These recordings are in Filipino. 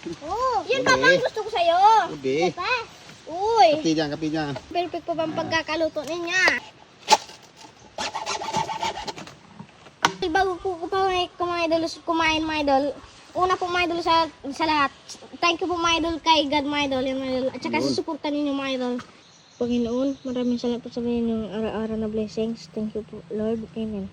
Oh, yun pa ang gusto ko sa'yo. Ubi. Pa. Uy. Kapi dyan. Perfect pa ba ang pagkakaluto niya? Bago ko kumain mga idol. Una po mga idol sa lahat. Thank you po mga idol kay God mga idol. Yung mga idol. At saka susuportan ninyo mga idol. Panginoon, maraming salamat po sa inyong araw-araw na blessings. Thank you po Lord. Amen.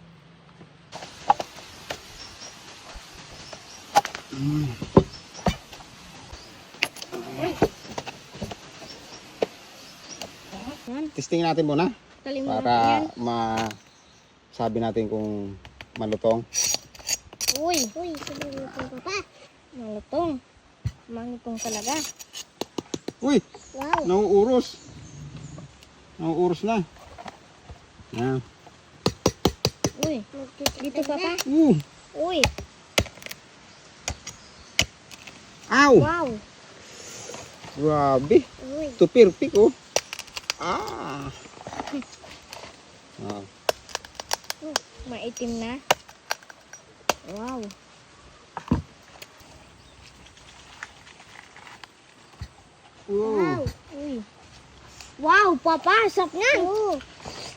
Testing natin muna. Kalimutan Para yan. masabi natin kung malutong. Uy, sabi ko pa. Malutong. Malutong talaga. Uy! Wow. Nauuros. Nauuros na. Yan. Uy, dito pa pa. Uy. Ow! Wow. Grabe. Uy. Ito perfect oh. Ah. Ah. Maitim na. Wow. Wow. Uy. Wow, papa, sarap nga.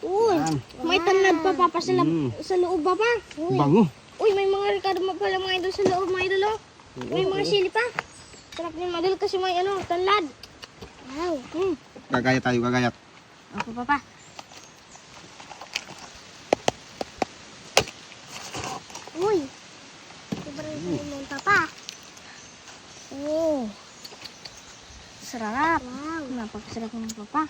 Uy, Yan. may tanlad pa papa sa loob papa. Uy. Bango. Uy, may mga ricado pala mga idol sa loob mga idol oh. May mga sili pa. Sarap din mga idol kasi may tanlad. Wow. Gagayat tayo, gagayat. Ako papa. Uy. Sobrang mo papa. Oh. Sarap. Wow. Napakasarap ng papa.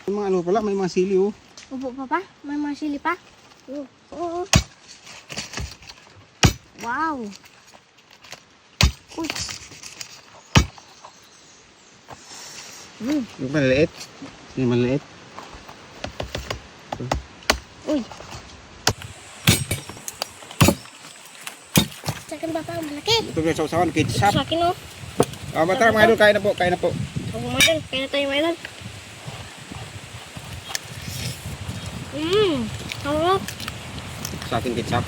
May mga ano pala, may mga sili oh. Upo papa, may mga sili pa. Oo. Wow. Uy. Yung maliliit. Yung maliliit. Uy. Sa akin papa, malaki. Ito yung sausawan, ketchup. Sa akin oh. Tara mga idol, kain na po, kain na po. Ako mga idol, kaya na tayo mga idol. Harap. Sa akin ketchup.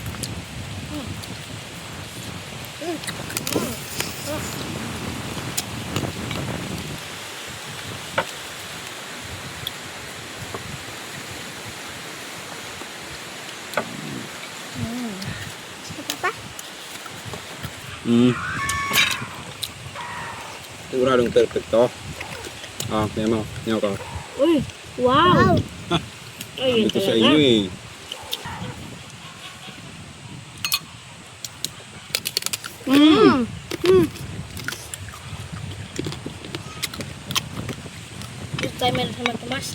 Sige papa. Siguradong perfecto. Ah, kaya mo, nyaw ka. Uy, wow. Ay, Ito sa inyo eh. Ito tayo meron naman tumas.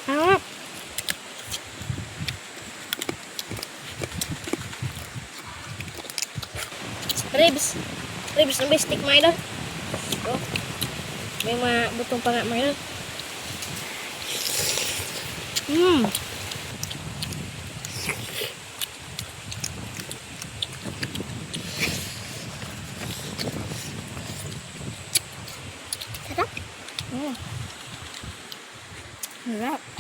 Harap. Ribs na bestik mga idol. Oh. May mga butong pa nga mga idol. Sarap. Sarap.